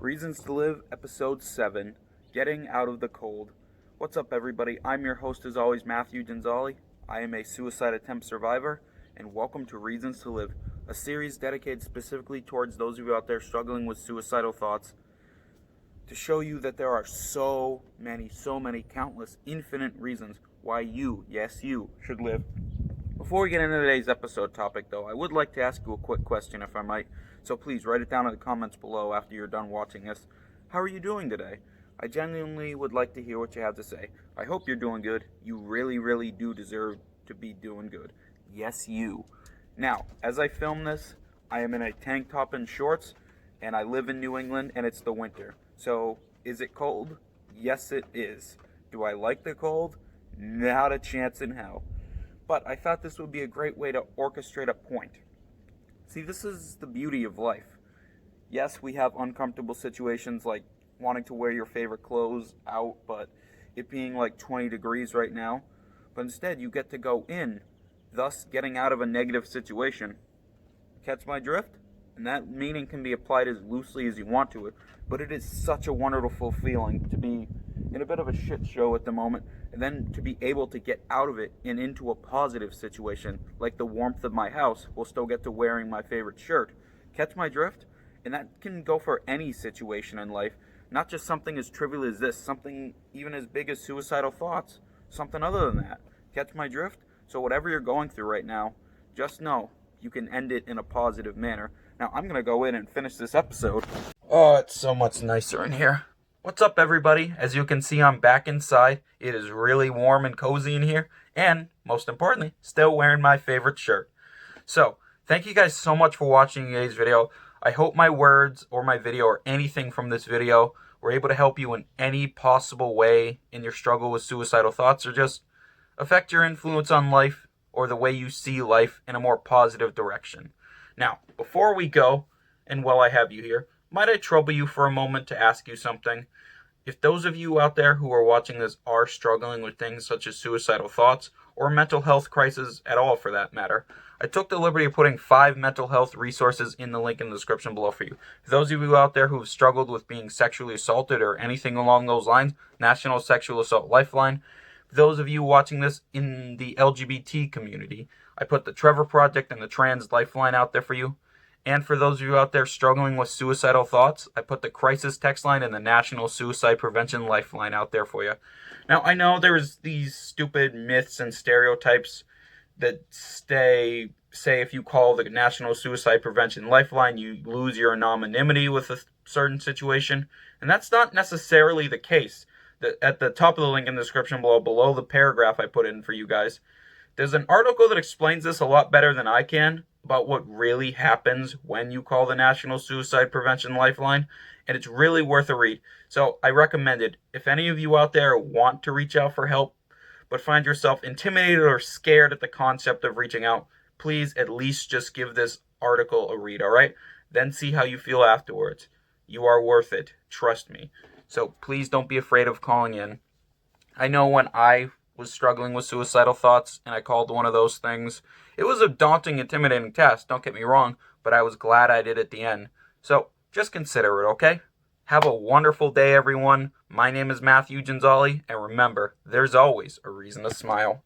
Reasons to Live, Episode 7, Getting Out of the Cold. What's up, everybody? I'm your host, as always, Matthew Ginzali. I am a suicide attempt survivor, and welcome to Reasons to Live, a series dedicated specifically towards those of you out there struggling with suicidal thoughts, to show you that there are so many, countless, infinite reasons why you, yes, you, should live. Before we get into today's episode topic, though, I would like to ask you a quick question, if I might. So please write it down in the comments below after you're done watching this. How are you doing today? I genuinely would like to hear what you have to say. I hope you're doing good. You really do deserve to be doing good. Yes, you. Now, as I film this, I am in a tank top and shorts, and I live in New England, and it's the winter. So, is it cold? Yes, it is. Do I like the cold? Not a chance in hell. But I thought this would be a great way to orchestrate a point. See, this is the beauty of life. Yes, we have uncomfortable situations like wanting to wear your favorite clothes out, but it being like 20 degrees right now. But instead, you get to go in, thus getting out of a negative situation. Catch my drift? And that meaning can be applied as loosely as you want to it, but it is such a wonderful feeling to be in a bit of a shit show at the moment, and then to be able to get out of it and into a positive situation, like the warmth of my house, will still get to wearing my favorite shirt. Catch my drift? And that can go for any situation in life, not just something as trivial as this, something even as big as suicidal thoughts, something other than that. Catch my drift? So whatever you're going through right now, just know you can end it in a positive manner. Now, I'm going to go in and finish this episode. Oh, it's so much nicer in here. What's up, everybody? As you can see, I'm back inside. It is really warm and cozy in here. And, most importantly, still wearing my favorite shirt. So, thank you guys so much for watching today's video. I hope my words or my video or anything from this video were able to help you in any possible way in your struggle with suicidal thoughts, or just affect your influence on life or the way you see life in a more positive direction. Now, before we go, and while I have you here, might I trouble you for a moment to ask you something? If those of you out there who are watching this are struggling with things such as suicidal thoughts, or mental health crisis at all for that matter, I took the liberty of putting 5 mental health resources in the link in the description below for you. For those of you out there who have struggled with being sexually assaulted or anything along those lines, National Sexual Assault Lifeline. For those of you watching this in the LGBT community, I put the Trevor Project and the Trans Lifeline out there for you. And for those of you out there struggling with suicidal thoughts, I put the Crisis Text Line and the National Suicide Prevention Lifeline out there for you. Now, I know there's these stupid myths and stereotypes that say if you call the National Suicide Prevention Lifeline, you lose your anonymity with a certain situation. And that's not necessarily the case. At the top of the link in the description below the paragraph I put in for you guys, there's an article that explains this a lot better than I can about what really happens when you call the National Suicide Prevention Lifeline, and it's really worth a read. So I recommend it. If any of you out there want to reach out for help, but find yourself intimidated or scared at the concept of reaching out, please at least just give this article a read, alright? Then see how you feel afterwards. You are worth it. Trust me. So please don't be afraid of calling in. I know when I was struggling with suicidal thoughts and I called one of those things, it was a daunting, intimidating task, don't get me wrong, but I was glad I did at the end. So just consider it, okay? Have a wonderful day, everyone. My name is Matthew Ginzali, and remember, there's always a reason to smile.